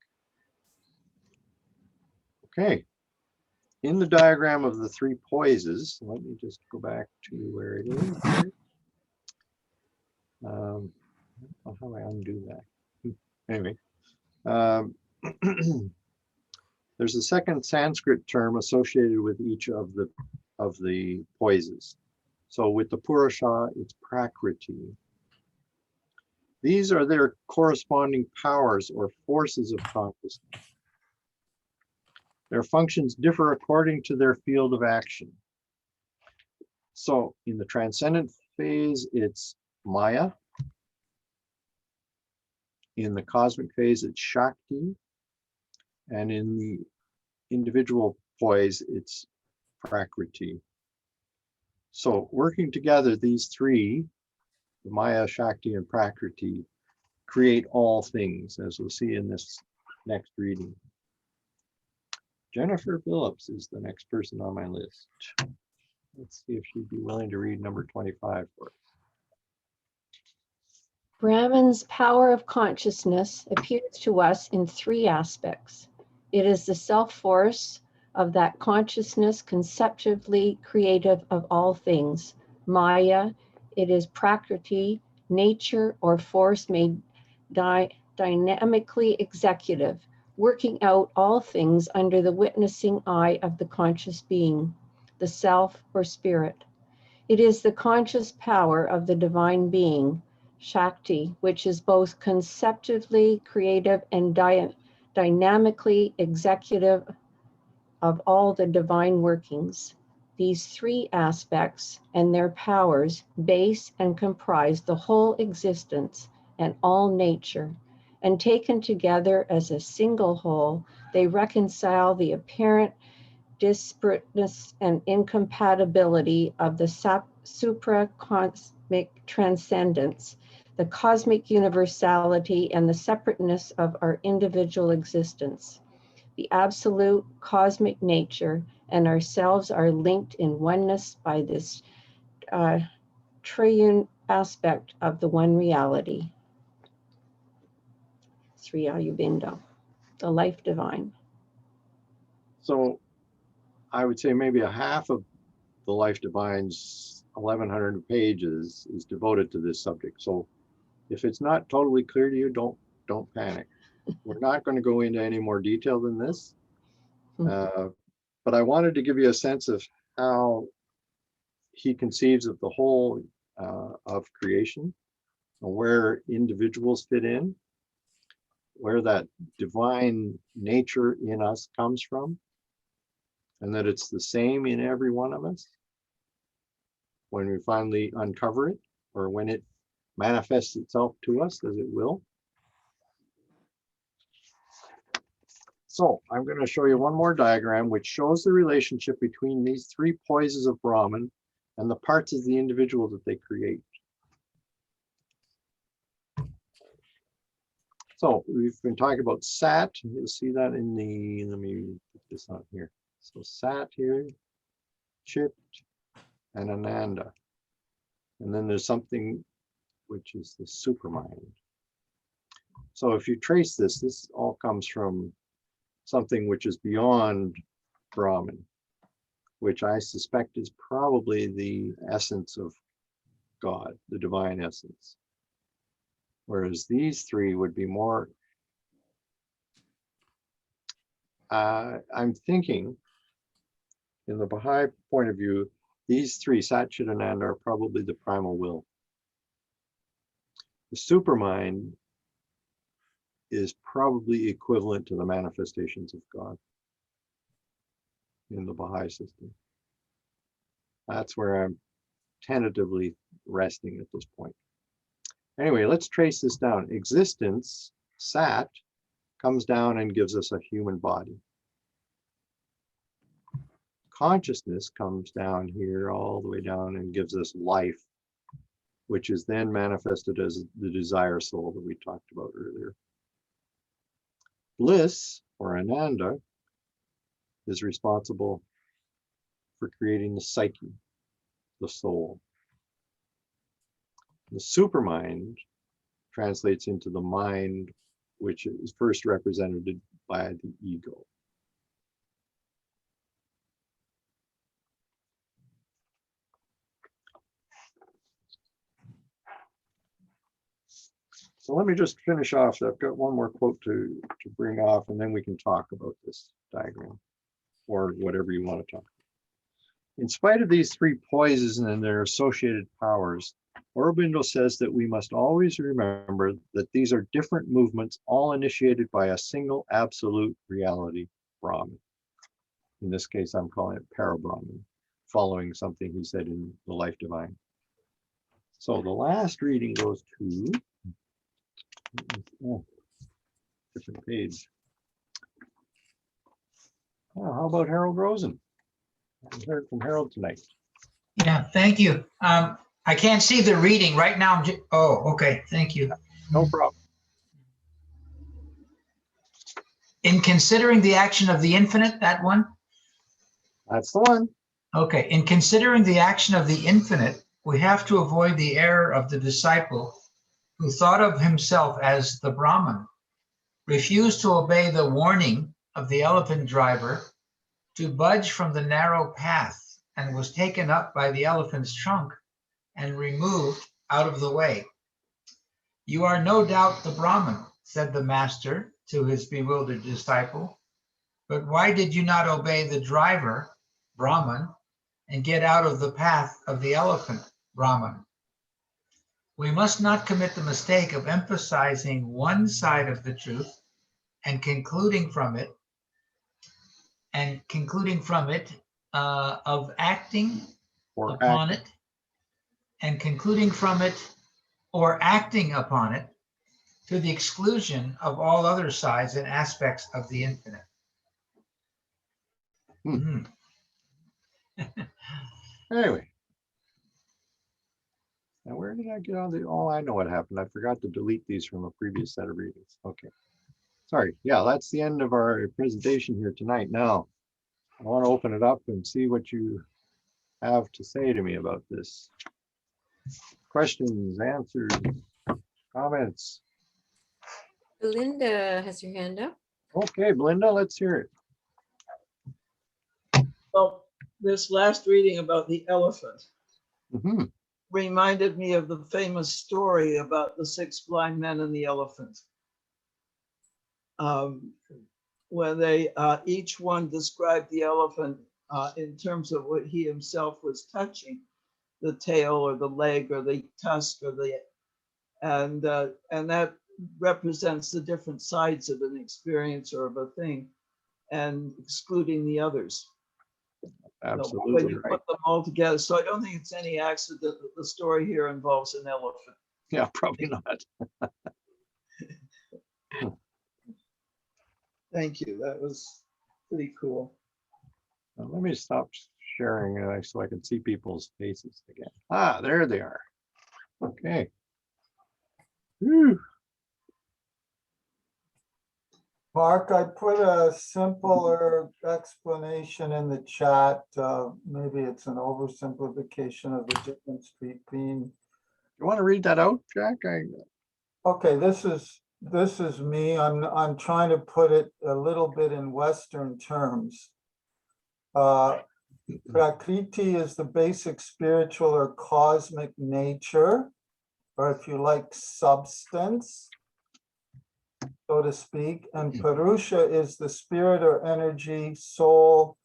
Okay. In the diagram of the three poises, let me just go back to where it is. How do I undo that? Anyway, there's a second Sanskrit term associated with each of the poises. So with the Purusha, it's Prakriti. These are their corresponding powers or forces of consciousness. Their functions differ according to their field of action. So in the transcendent phase, it's Maya. In the cosmic phase, it's Shakti. And in the individual poise, it's Prakriti. So working together, these three, the Maya, Shakti, and Prakriti, create all things, as we'll see in this next reading. Jennifer Phillips is the next person on my list. Let's see if she'd be willing to read number 25 for us. Brahman's power of consciousness appears to us in three aspects. It is the self-force of that consciousness conceptually creative of all things. Maya, it is Prakriti, nature or force made dynamically executive, working out all things under the witnessing eye of the conscious being, the self or spirit. It is the conscious power of the divine being, Shakti, which is both conceptually creative and dynamically executive of all the divine workings. These three aspects and their powers base and comprise the whole existence and all nature, and taken together as a single whole, they reconcile the apparent disparateness and incompatibility of the supracosmic transcendence the cosmic universality and the separateness of our individual existence. The absolute cosmic nature and ourselves are linked in oneness by this triune aspect of the one reality. Sri Aurobindo, the life divine. So I would say maybe a half of the Life Divine's 1,100 pages is devoted to this subject. So if it's not totally clear to you, don't panic. We're not going to go into any more detail than this. But I wanted to give you a sense of how he conceives of the whole of creation, and where individuals fit in, where that divine nature in us comes from, and that it's the same in every one of us when we finally uncover it, or when it manifests itself to us, as it will. So I'm going to show you one more diagram which shows the relationship between these three poises of Brahman and the parts of the individual that they create. So we've been talking about Sat. You'll see that in the, let me put this on here. So Sat here, Chit, and Ananda. And then there's something which is the supermind. So if you trace this, this all comes from something which is beyond Brahman, which I suspect is probably the essence of God, the divine essence. Whereas these three would be more, I'm thinking, in the Baha'i point of view, these three, Sat, Chit, Ananda, are probably the primal will. The supermind is probably equivalent to the manifestations of God in the Baha'i system. That's where I'm tentatively resting at this point. Anyway, let's trace this down. Existence, Sat, comes down and gives us a human body. Consciousness comes down here all the way down and gives us life, which is then manifested as the desire soul that we talked about earlier. Bliss, or Ananda, is responsible for creating the psyche, the soul. The supermind translates into the mind, which is first represented by the ego. So let me just finish off. I've got one more quote to bring off, and then we can talk about this diagram, or whatever you want to talk about. In spite of these three poises and their associated powers, Aurobindo says that we must always remember that these are different movements, all initiated by a single absolute reality, Brahman. In this case, I'm calling it Para-Brahman, following something he said in the Life Divine. So the last reading goes to, different page. Oh, how about Harold Rosen? I haven't heard from Harold tonight. Yeah, thank you. I can't see the reading right now. Oh, okay, thank you. No problem. In considering the action of the infinite, that one? That's the one. Okay, in considering the action of the infinite, we have to avoid the error of the disciple who thought of himself as the Brahman, refused to obey the warning of the elephant driver to budge from the narrow path, and was taken up by the elephant's trunk and removed out of the way. You are no doubt the Brahman, said the master to his bewildered disciple, but why did you not obey the driver, Brahman, and get out of the path of the elephant, Brahman? We must not commit the mistake of emphasizing one side of the truth and concluding from it of acting upon it, and concluding from it or acting upon it to the exclusion of all other sides and aspects of the infinite. Anyway, And where did I get all the, oh, I know what happened. I forgot to delete these from a previous set of readings. Okay. Sorry. Yeah, that's the end of our presentation here tonight. Now, I want to open it up and see what you have to say to me about this. Questions, answers, comments. Belinda has her hand up. Okay, Belinda, let's hear it. Well, this last reading about the elephant Mhm. reminded me of the famous story about the 6 blind men and the elephant. When they each one described the elephant in terms of what he himself was touching, the tail or the leg or the tusk or the, and that represents the different sides of an experience or of a thing, and excluding the others. Absolutely When you right. put them all together. So I don't think it's any accident that the story here involves an elephant. Yeah, probably not. Thank you. That was pretty cool. Now, let me stop sharing so I can see people's faces again. Ah, there they are. Okay. Whew. Mark, I put a simpler explanation in the chat. Maybe it's an oversimplification of the difference between. You want to read that out, Jack? Okay, this is me. I'm trying to put it a little bit in Western terms. Prakriti is the basic spiritual or cosmic nature, or if you like, substance, so to speak. And Purusha is the spirit or energy, soul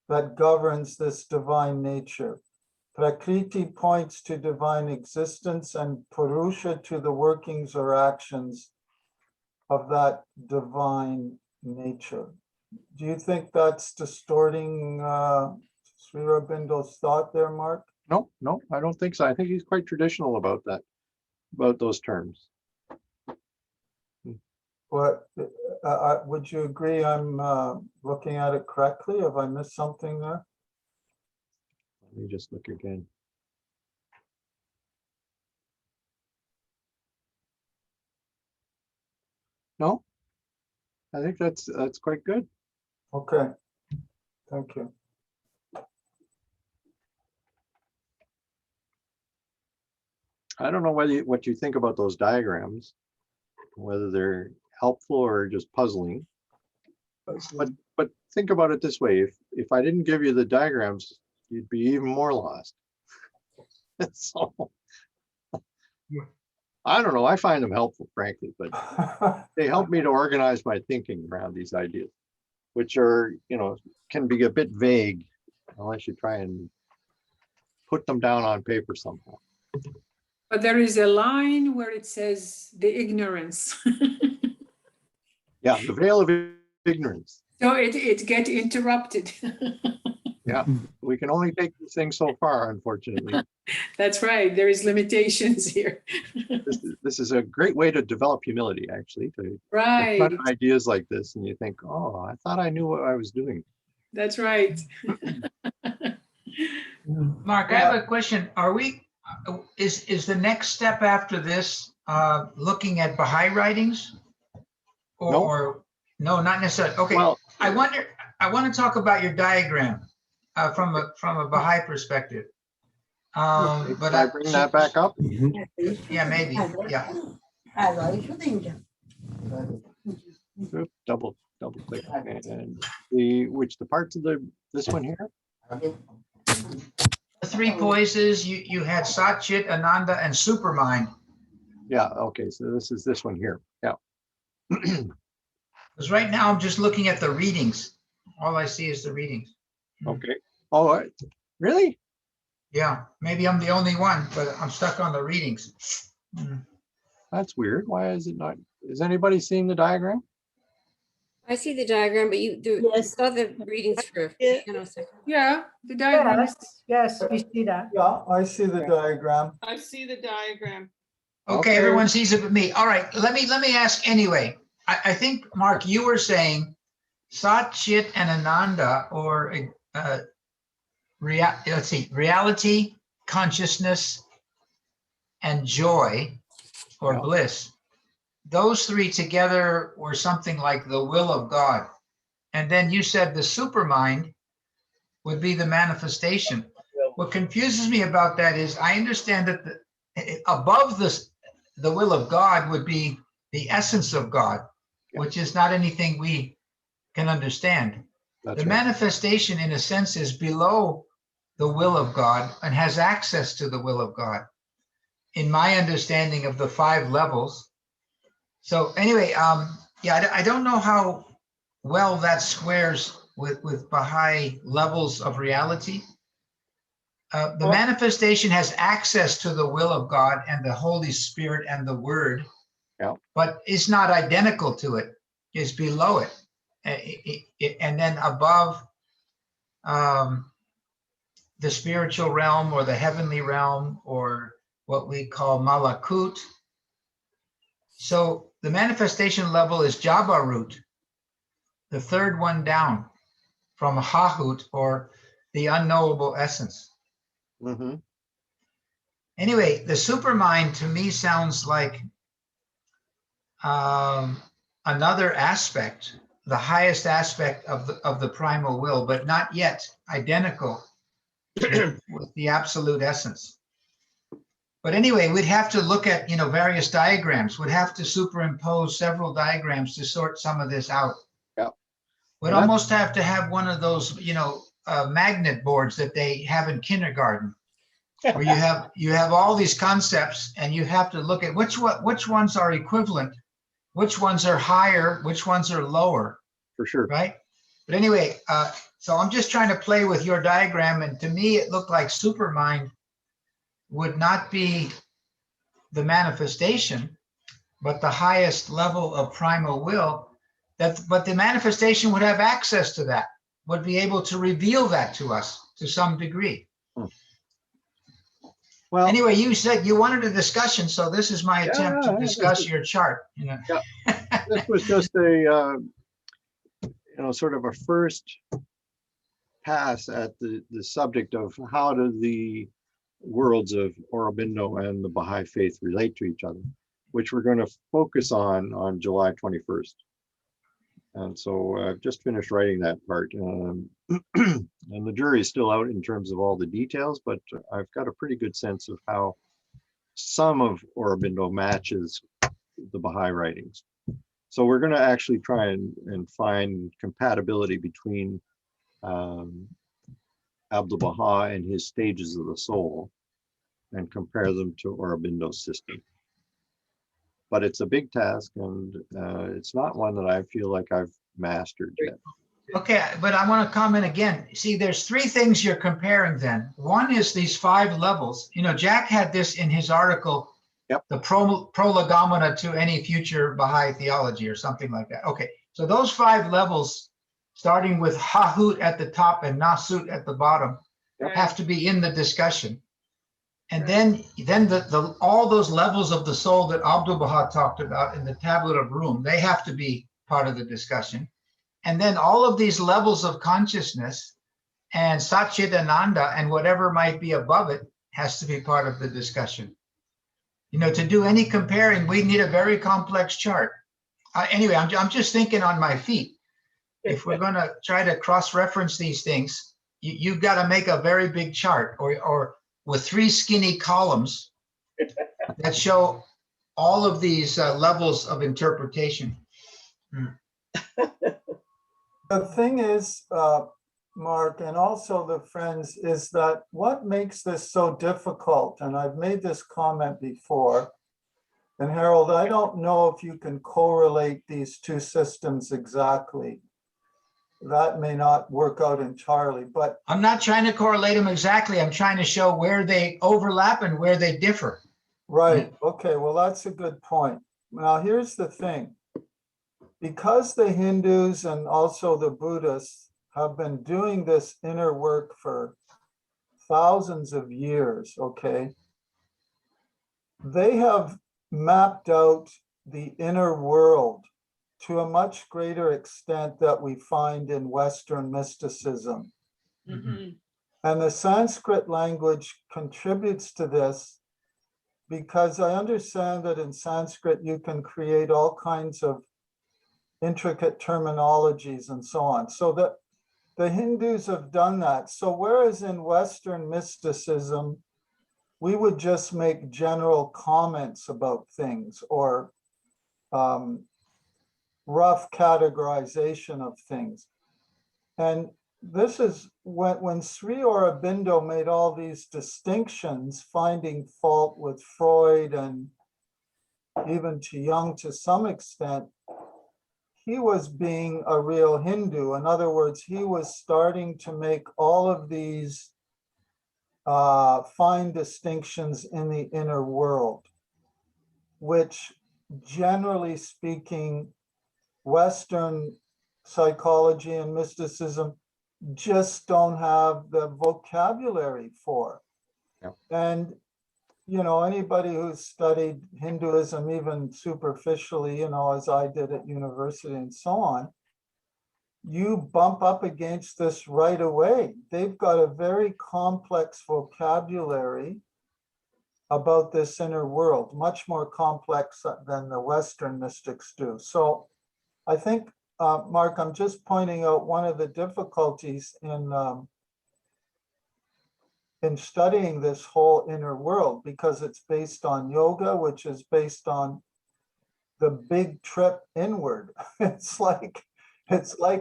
that governs this divine nature. Prakriti points to divine existence and Purusha to the workings or actions of that divine nature. Do you think that's distorting Sri Aurobindo's thought there, Mark? No, no, I don't think so. I think he's quite traditional about that, about those terms. What would you agree I'm looking at it correctly? Have I missed something there? Let me just look again. No, I think that's quite good. Okay, thank you. I don't know what you think about those diagrams, whether they're helpful or just puzzling. But think about it this way: if I didn't give you the diagrams, you'd be even more lost. So I don't know. I find them helpful, frankly, but they help me to organize my thinking around these ideas, which are, can be a bit vague unless you try and put them down on paper somehow. But there is a line where it says the ignorance. Yeah, the veil of ignorance. So it get interrupted. Yeah, we can only take these things so far, unfortunately. That's right. There is limitations here. This is a great way to develop humility, actually, to Right. confront ideas like this, and you think, oh, I thought I knew what I was doing. That's right. Mark, I have a question. Is the next step after this looking at Baha'i writings? Or no, not necessarily. Okay. Well, I want to talk about your diagram from a Baha'i perspective. But I bring that back up. Yeah, maybe. Yeah. Double click and the parts of this one here. The 3 poises, you had Satchit, Ananda, and Supermind. Yeah, okay, so this is this one here. Yeah. Because right now I'm just looking at the readings. All I see is the readings. Okay. Oh, really? Yeah, maybe I'm the only one, but I'm stuck on the readings. That's weird. Why is it not? Is anybody seeing the diagram? I see the diagram, but you saw the readings for a second. Yeah, the diagram. Yes, we see that. Yeah, I see the diagram. I see the diagram. Okay, everyone sees it but me. All right, let me ask anyway. I think, Mark, you were saying Sat, Chit, and Ananda, or let's see, reality, consciousness, and joy or Yeah. bliss. Those three together were something like the will of God. And then you said the supermind would be the manifestation. What confuses me about that is I understand that above this, the will of God would be the essence of God, which is not anything we can understand. That's The right. manifestation, in a sense, is below the will of God and has access to the will of God, in my understanding of the 5 levels. So anyway, yeah, I don't know how well that squares with Baha'i levels of reality. The manifestation has access to the will of God and the Holy Spirit and the Word, but it's not identical to it. It's below it. And then above the spiritual realm or the heavenly realm or what we call malakut. So the manifestation level is Jabarut, the 3rd one down from Hahut, or the unknowable essence. Mm-hmm. Anyway, the supermind to me sounds like another aspect, the highest aspect of the primal will, but not yet identical with the absolute essence. But anyway, we'd have to look at, various diagrams. We'd have to superimpose several diagrams to sort some of this out. Yeah. We'd almost have to have one of those, magnet boards that they have in kindergarten, where you have all these concepts and you have to look at which ones are equivalent, which ones are higher, which ones are lower. For sure. Right? But anyway, so I'm just trying to play with your diagram, and to me it looked like supermind would not be the manifestation, but the highest level of primal will. But the manifestation would have access to that, would be able to reveal that to us to some degree. Well, anyway, you said you wanted a discussion, so this is my attempt to discuss your chart. Yeah. This was just a sort of a first pass at the subject of how do the worlds of Aurobindo and the Baha'i faith relate to each other, which we're going to focus on July 21st. And so I've just finished writing that part. And the jury is still out in terms of all the details, but I've got a pretty good sense of how some of Aurobindo matches the Baha'i writings. So we're going to actually try and find compatibility between Abdu'l-Baha and his stages of the soul and compare them to Aurobindo's system. But it's a big task, and it's not one that I feel like I've mastered yet. Okay, but I want to comment again. See, there's 3 things you're comparing then. One is these 5 levels. Jack had this in his article, the prolegomena to any future Baha'i theology or something like that. Okay, so those 5 levels, starting with Hahut at the top and Nasut at the bottom, have to be in the discussion. And then all those levels of the soul that Abdu'l-Baha talked about in the Tablet of Rum, they have to be part of the discussion. And then all of these levels of consciousness and Satchidananda and whatever might be above it has to be part of the discussion. To do any comparing, we need a very complex chart. Anyway, I'm just thinking on my feet. If we're going to try to cross-reference these things, you've got to make a very big chart, or with 3 skinny columns that show all of these levels of interpretation. The thing is, Mark, and also the friends, is that what makes this so difficult, and I've made this comment before, and Harold, I don't know if you can correlate these 2 systems exactly. That may not work out entirely, but I'm not trying to correlate them exactly. I'm trying to show where they overlap and where they differ. Right. Okay. Well, that's a good point. Now, here's the thing. Because the Hindus and also the Buddhists have been doing this inner work for thousands of years, okay, they have mapped out the inner world to a much greater extent that we find in Western mysticism. Mm-hmm. And the Sanskrit language contributes to this because I understand that in Sanskrit you can create all kinds of intricate terminologies and so on. So that the Hindus have done that. So whereas in Western mysticism, we would just make general comments about things or rough categorization of things. And this is when Sri Aurobindo made all these distinctions, finding fault with Freud and even to Jung to some extent, he was being a real Hindu. In other words, he was starting to make all of these fine distinctions in the inner world, which generally speaking, Western psychology and mysticism just don't have the vocabulary for. Yeah. And, you know, anybody who's studied Hinduism, even superficially, you know, as I did at university and so on, you bump up against this right away. They've got a very complex vocabulary about this inner world, much more complex than the Western mystics do. So I think, Mark, I'm just pointing out one of the difficulties in studying this whole inner world, because it's based on yoga, which is based on the big trip inward. It's like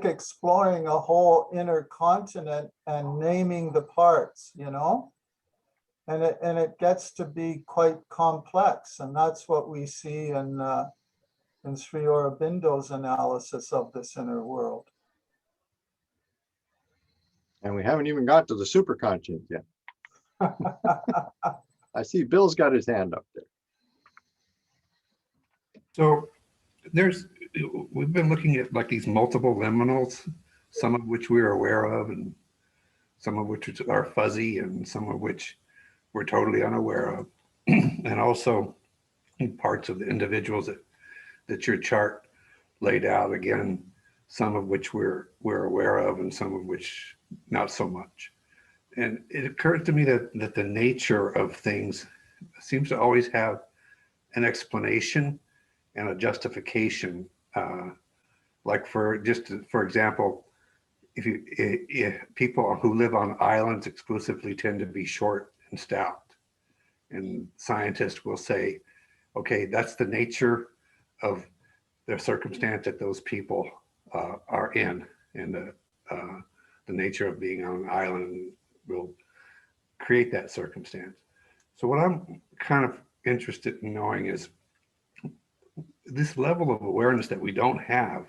exploring a whole inner continent and naming the parts, you know? And it gets to be quite complex. And that's what we see in Sri Aurobindo's analysis of this inner world. And we haven't even got to the superconscious yet. I see Bill's got his hand up there. So we've been looking at like these multiple liminals, some of which we're aware of and some of which are fuzzy and some of which we're totally unaware of. And also parts of the individuals that your chart laid out, again, some of which we're aware of and some of which not so much. And it occurred to me that the nature of things seems to always have an explanation and a justification. Like for example, if people who live on islands exclusively tend to be short and stout, and scientists will say, okay, that's the nature of the circumstance that those people are in, and the nature of being on an island will create that circumstance. So what I'm kind of interested in knowing is this level of awareness that we don't have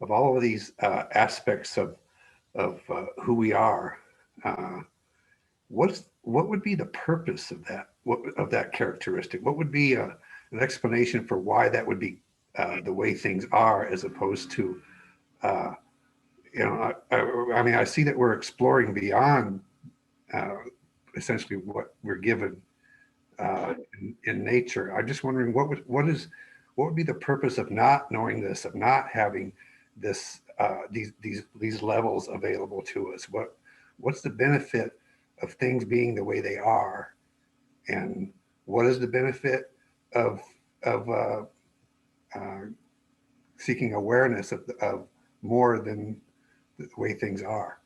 of all of these aspects of who we are. What would be the purpose of that? Of that characteristic? What would be an explanation for why that would be the way things are, as opposed to, you know, I mean, I see that we're exploring beyond essentially what we're given in nature. I'm just wondering what would be the purpose of not knowing this, of not having this these levels available to us? What's the benefit of things being the way they are, and what is the benefit of seeking awareness of more than the way things are?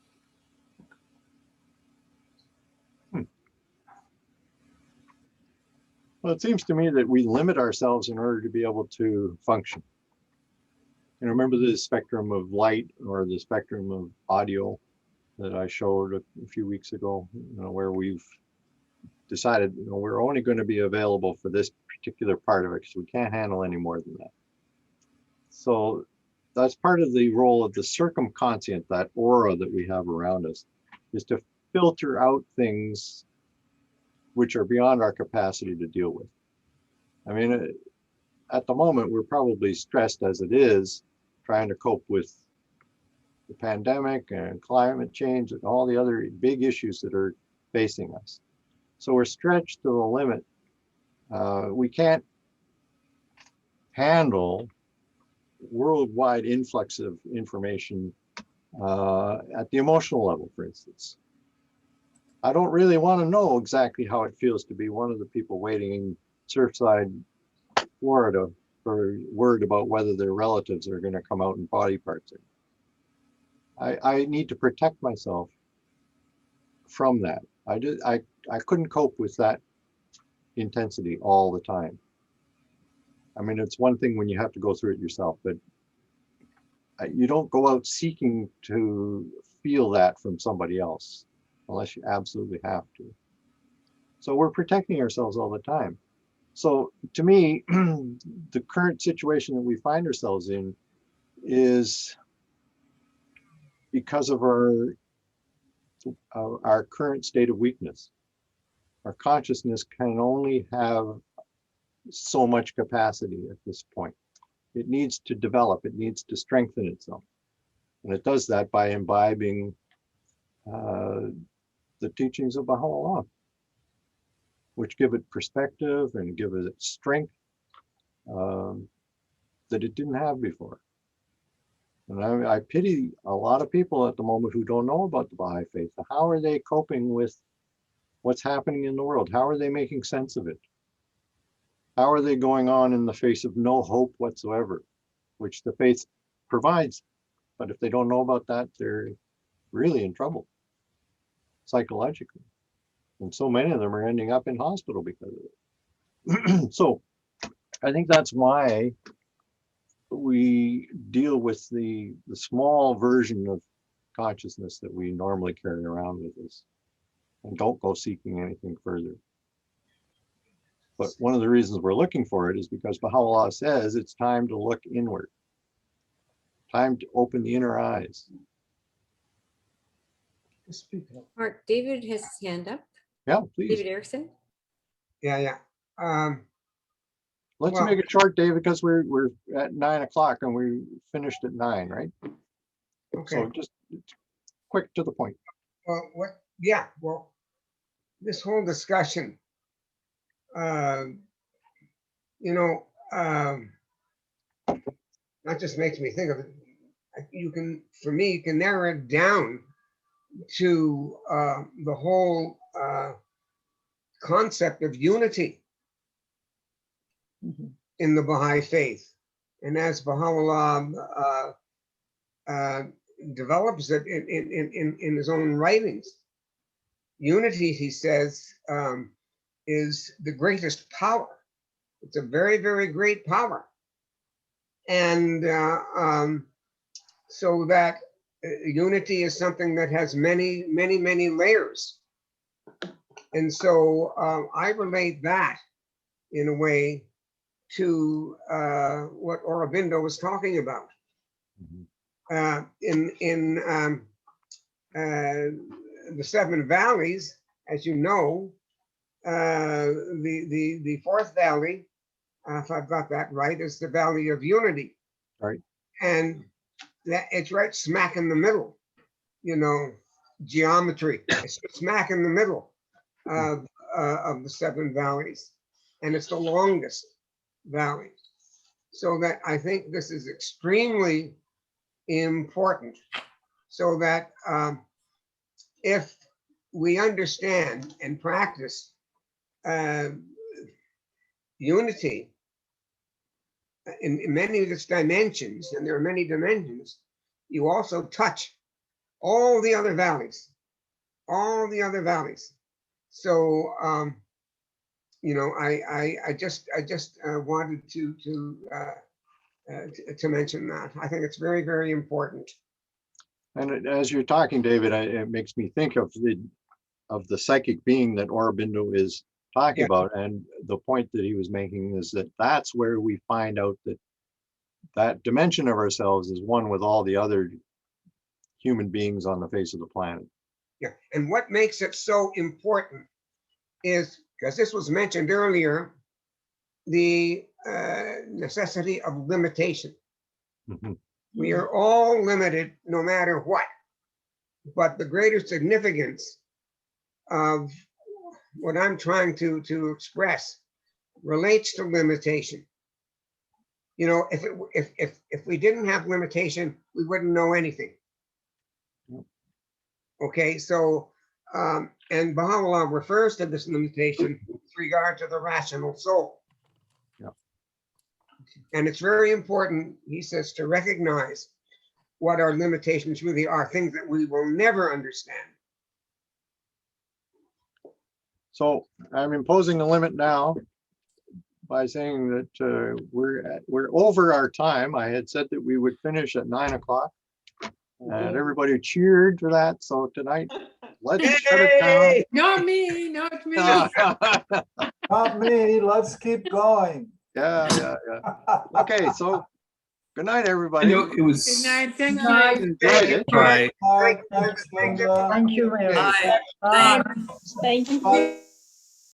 Well, it seems to me that we limit ourselves in order to be able to function. And remember the spectrum of light or the spectrum of audio that I showed a few weeks ago, you know, where we've decided, you know, we're only going to be available for this particular part of it because we can't handle any more than that. So that's part of the role of the circumconscient, that aura that we have around us, is to filter out things which are beyond our capacity to deal with. I mean, at the moment, we're probably stressed as it is, trying to cope with the pandemic and climate change and all the other big issues that are facing us. So we're stretched to the limit. We can't handle worldwide influx of information at the emotional level, for instance. I don't really want to know exactly how it feels to be one of the people waiting Surfside, Florida, for worried about whether their relatives are going to come out in body parts. I need to protect myself from that. I couldn't cope with that intensity all the time. I mean, it's one thing when you have to go through it yourself, but you don't go out seeking to feel that from somebody else unless you absolutely have to. So we're protecting ourselves all the time. So to me, the current situation that we find ourselves in is because of our current state of weakness. Our consciousness can only have so much capacity at this point. It needs to develop, it needs to strengthen itself. And it does that by imbibing the teachings of Baha'u'llah, which give it perspective and give it strength that it didn't have before. And I pity a lot of people at the moment who don't know about the Baha'i faith. How are they coping with what's happening in the world? How are they making sense of it? How are they going on in the face of no hope whatsoever, which the faith provides? But if they don't know about that, they're really in trouble psychologically. And so many of them are ending up in hospital because of it. So I think that's why we deal with the small version of consciousness that we normally carry around with us and don't go seeking anything further. But one of the reasons we're looking for it is because Baha'u'llah says it's time to look inward, time to open the inner eyes. Mark, David has his hand up. Yeah, please. David Erickson. Yeah. Let's make it short, David, because we're at 9 o'clock and we finished at 9, right? Okay. So just quick to the point. Well, this whole discussion, that just makes me think of it. You can narrow it down to the whole concept of unity in the Baha'i faith. And as Baha'u'llah develops it in his own writings, unity, he says, is the greatest power. It's a very, very great power. And so that unity is something that has many, many, many layers. And so I relate that in a way to what Aurobindo was talking about. In the Seven Valleys, as you know, the fourth valley, if I've got that right, is the Valley of Unity. Right. And that it's right smack in the middle, geometry. It's smack in the middle of the Seven Valleys. And it's the longest valley. So that I think this is extremely important, so that if we understand and practice unity in many of its dimensions, and there are many dimensions, you also touch all the other valleys, So, I just wanted to mention that. I think it's very, very important. And as you're talking, David, it makes me think of the psychic being that Aurobindo is talking about. And the point that he was making is that that's where we find out that dimension of ourselves is one with all the other human beings on the face of the planet. Yeah, and what makes it so important is, because this was mentioned earlier, the necessity of limitation. We are all limited no matter what, but the greater significance of what I'm trying to express relates to limitation. If we didn't have limitation, we wouldn't know anything. Okay, so and Baha'u'llah refers to this limitation with regard to the rational soul. And it's very important, he says, to recognize what our limitations really are, things that we will never understand. So I'm imposing a limit now by saying that we're over our time. I had said that we would finish at 9 o'clock. And everybody cheered for that. So tonight, let's shut it down. Not me, not me. Not me, let's keep going. Yeah. Okay, so good night, I everybody. know it was. Good night, thank Night. you. Enjoyed it. Right. Thanks, Linda. Thank you, Mary. Okay. Bye. Thank you.